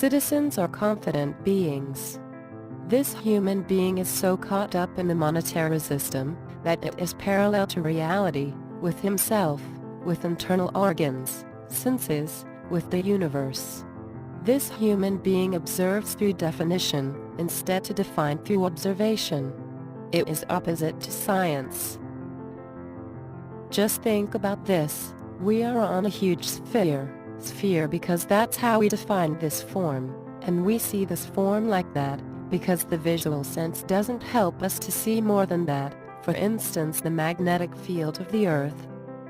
Citizens are confident beings. This human being is so caught up in the monetary system that it is parallel to reality, with himself, with internal organs, senses, with the universe. This human being observes through definition, instead to define through observation. It is opposite to science. Just think about this, we are on a huge sphere because that's how we define this form, and we see this form like that, because the visual sense doesn't help us to see more than that, for instance the magnetic field of the Earth.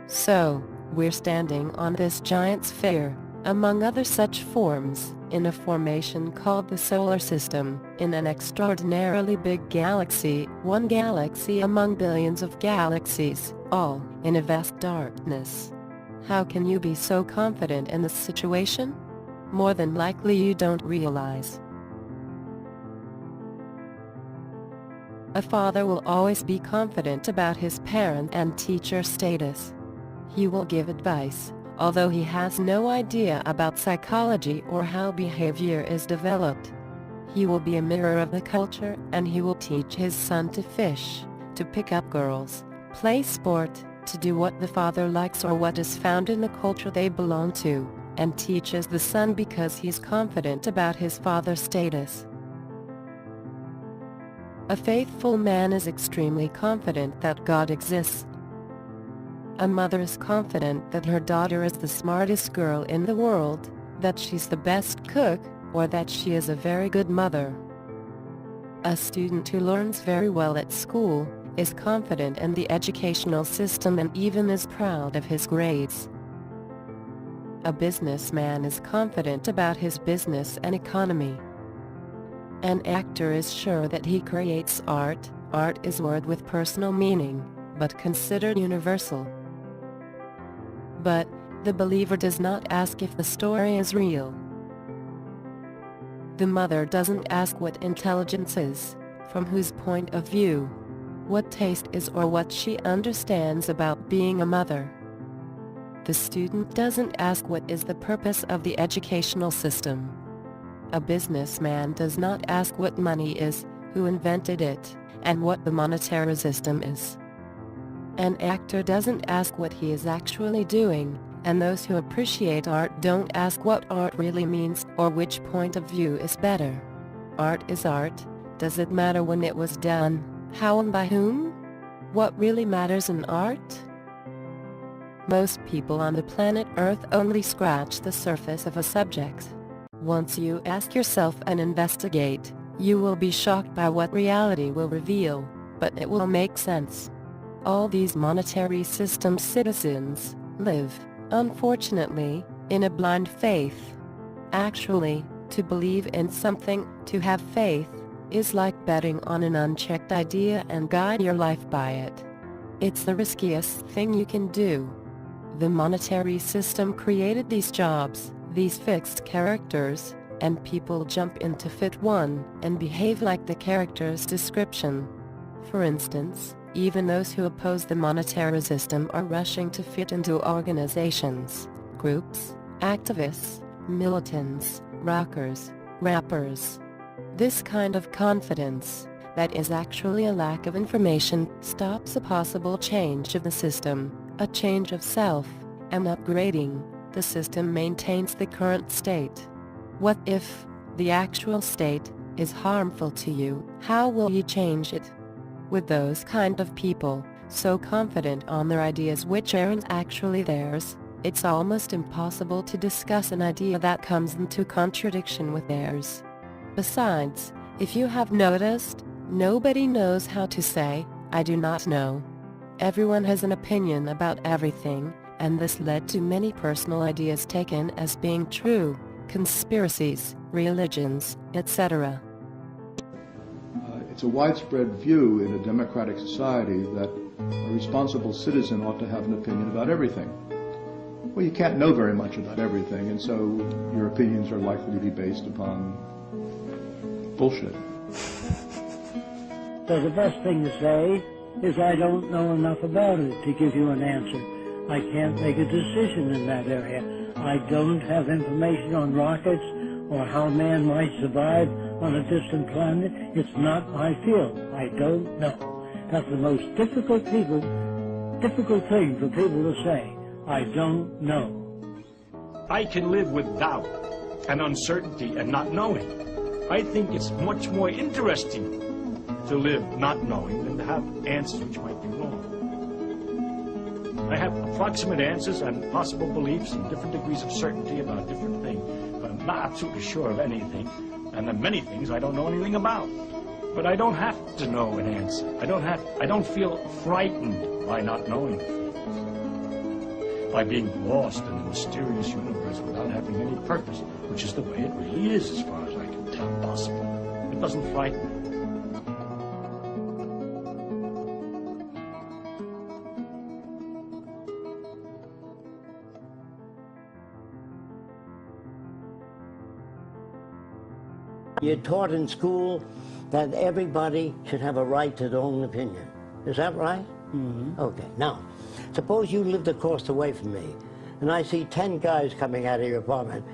So, we're standing on this giant sphere, among other such forms, in a formation called the solar system, in an extraordinarily big galaxy, one galaxy among billions of galaxies, all in a vast darkness. How can you be so confident in this situation? More than likely you don't realize. A father will always be confident about his parent and teacher status. He will give advice, although he has no idea about psychology or how behavior is developed. He will be a mirror of the culture, and he will teach his son to fish, to pick up girls, play sport, to do what the father likes or what is found in the culture they belong to, and teaches the son because he's confident about his father's status. A faithful man is extremely confident that God exists. A mother is confident that her daughter is the smartest girl in the world, that she's the best cook, or that she is a very good mother. A student who learns very well at school is confident in the educational system and even is proud of his grades. A businessman is confident about his business and economy. An actor is sure that he creates art. Art is a word with personal meaning, but considered universal. But the believer does not ask if the story is real. The mother doesn't ask what intelligence is, from whose point of view, what taste is, or what she understands about being a mother. The student doesn't ask what is the purpose of the educational system. A businessman does not ask what money is, who invented it, and what the monetary system is. An actor doesn't ask what he is actually doing, and those who appreciate art don't ask what art really means or which point of view is better. Art is art. Does it matter when it was done, how and by whom? What really matters in art? Most people on the planet Earth only scratch the surface of a subject. Once you ask yourself and investigate, you will be shocked by what reality will reveal, but it will make sense. All these monetary system citizens live, unfortunately, in a blind faith. Actually, to believe in something, to have faith, is like betting on an unchecked idea and guide your life by it. It's the riskiest thing you can do. The monetary system created these jobs, these fixed characters, and people jump in to fit one and behave like the character's description. For instance, even those who oppose the monetary system are rushing to fit into organizations, groups, activists, militants, rockers, rappers. This kind of confidence, that is actually a lack of information, stops a possible change of the system, a change of self, and upgrading. The system maintains the current state. What if the actual state is harmful to you? How will you change it? With those kind of people, so confident on their ideas which aren't actually theirs, it's almost impossible to discuss an idea that comes into contradiction with theirs. Besides, if you have noticed, nobody knows how to say, "I do not know." Everyone has an opinion about everything, and this led to many personal ideas taken as being true, conspiracies, religions, etc. It's a widespread view in a democratic society that a responsible citizen ought to have an opinion about everything. Well, you can't know very much about everything, and so your opinions are likely to be based upon bullshit. So the best thing to say is I don't know enough about it to give you an answer. I can't make a decision in that area. I don't have information on rockets or how man might survive on a distant planet, it's not my field. I don't know. That's the most difficult thing for people to say. I don't know. I can live with doubt and uncertainty and not knowing. I think it's much more interesting to live not knowing than to have answers which might be wrong. I have approximate answers and possible beliefs and different degrees of certainty about different things, but I'm not absolutely sure of anything, and there are many things I don't know anything about. But I don't have to know an answer. I don't feel frightened by not knowing, by being lost in a mysterious universe without having any purpose, which is the way it really is as far as I can tell possible. It doesn't frighten me. You're taught in school that everybody should have a right to their own opinion. Is that right? Mm-hmm. Okay, now, suppose you lived across the way from me, and I see 10 guys coming out of your apartment,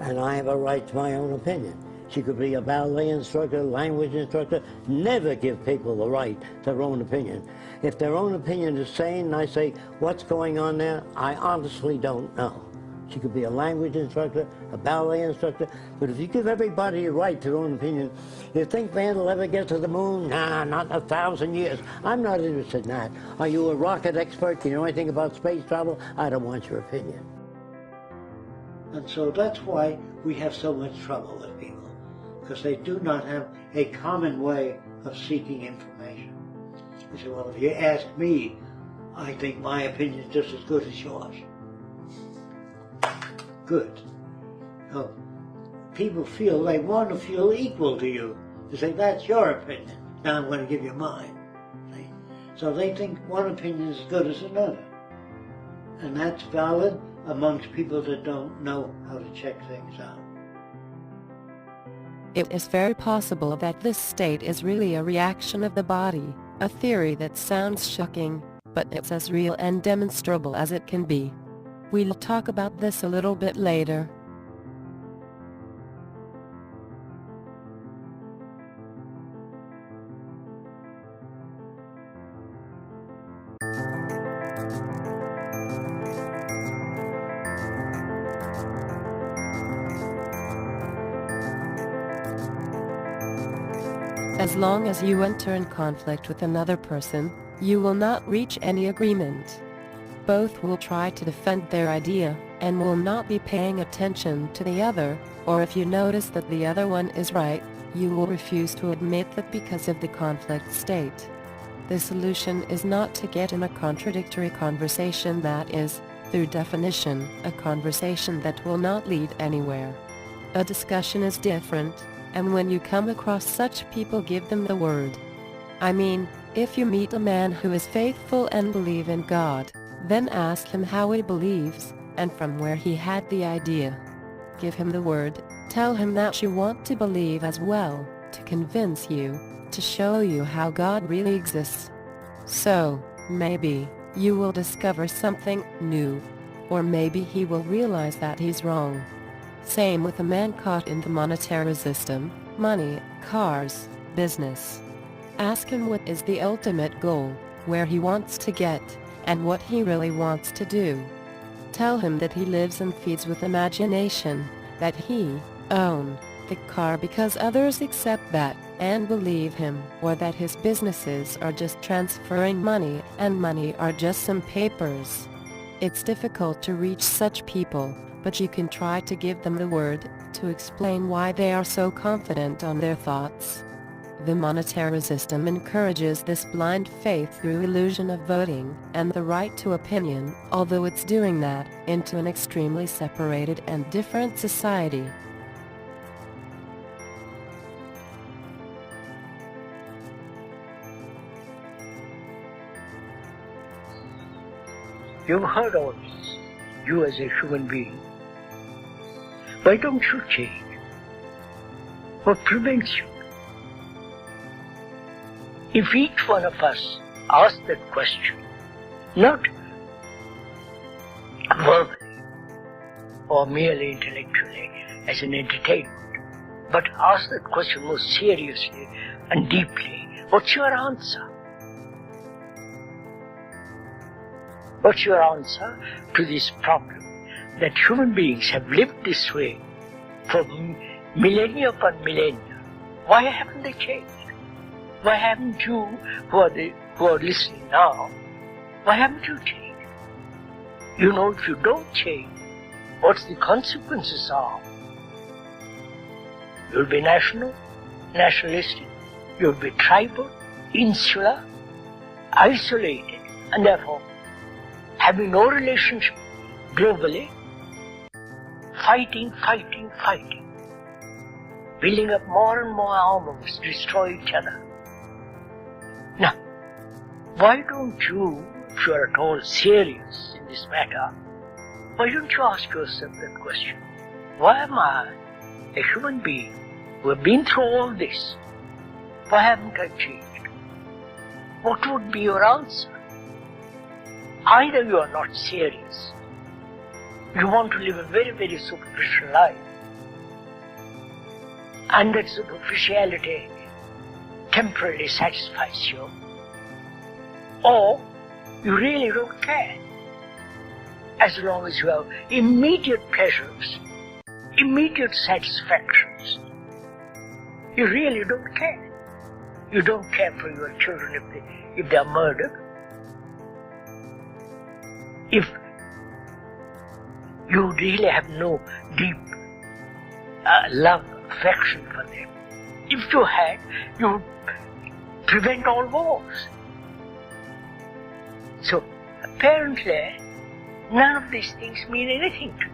and I have a right to my own opinion. She could be a ballet instructor, language instructor. Never give people the right to their own opinion. If their own opinion is sane, and I say, what's going on there? I honestly don't know. She could be a language instructor, a ballet instructor, but if you give everybody a right to their own opinion, you think man will ever get to the moon? Nah, not in 1,000 years. I'm not interested in that. Are you a rocket expert? Do you know anything about space travel? I don't want your opinion. And so that's why we have so much trouble with people, because they do not have a common way of seeking information. You say, well, if you ask me, I think my opinion is just as good as yours. Good. So people feel they want to feel equal to you. They say, that's your opinion. Now I'm going to give you mine. See? So they think one opinion is as good as another. And that's valid amongst people that don't know how to check things out. It is very possible that this state is really a reaction of the body, a theory that sounds shocking, but it's as real and demonstrable as it can be. We'll talk about this a little bit later. As long as you enter in conflict with another person, you will not reach any agreement. Both will try to defend their idea, and will not be paying attention to the other, or if you notice that the other one is right, you will refuse to admit that because of the conflict state. The solution is not to get in a contradictory conversation that is, through definition, a conversation that will not lead anywhere. A discussion is different, and when you come across such people, give them the word. I mean, if you meet a man who is faithful and believes in God, then ask him how he believes, and from where he had the idea. Give him the word, tell him that you want to believe as well, to convince you, to show you how God really exists. So, maybe, you will discover something new, or maybe he will realize that he's wrong. Same with a man caught in the monetary system, money, cars, business. Ask him what is the ultimate goal, where he wants to get, and what he really wants to do. Tell him that he lives and feeds with imagination, that he owns the car because others accept that and believe him, or that his businesses are just transferring money and money are just some papers. It's difficult to reach such people, but you can try to give them the word, to explain why they are so confident on their thoughts. The monetary system encourages this blind faith through illusion of voting and the right to opinion, although it's doing that into an extremely separated and different society. You've heard all this, you as a human being. Why don't you change? What prevents you? If each one of us asks that question, not verbally or merely intellectually, as an entertainment. But ask that question more seriously and deeply. What's your answer? What's your answer to this problem that human beings have lived this way for millennia upon millennia? Why haven't they changed? Why haven't you, who are listening now, why haven't you changed? You know, if you don't change, what the consequences are. You'll be nationalistic, you'll be tribal, insular, isolated, and therefore having no relationship globally, fighting, building up more and more armaments to destroy each other. Now, why don't you, if you are at all serious in this matter, why don't you ask yourself that question? Why am I, a human being who have been through all this, why haven't I changed? What would be your answer? Either you are not serious, you want to live a very, very superficial life, and that superficiality temporarily satisfies you, or you really don't care. As long as you have immediate pleasures, immediate satisfactions, you really don't care. You don't care for your children if they are murdered. If you really have no deep love, affection for them. If you had, you would prevent all wars. So, apparently, none of these things mean anything to you.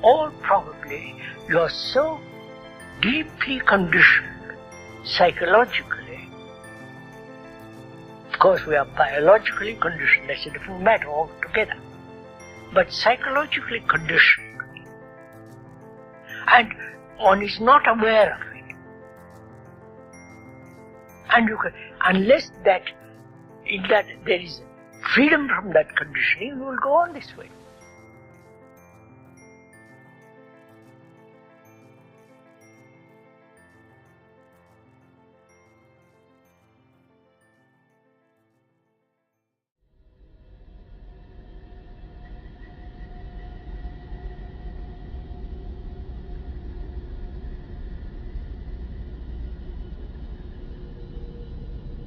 Or probably you are so deeply conditioned psychologically. Of course, we are biologically conditioned, that's a different matter altogether. But psychologically conditioned, and one is not aware of it. And you can, unless that there is freedom from that conditioning, you will go on this way.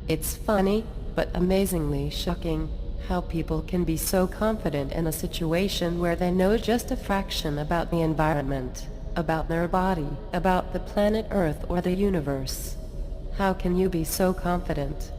It's funny, but amazingly shocking, how people can be so confident in a situation where they know just a fraction about the environment, about their body, about the planet Earth or the universe. How can you be so confident?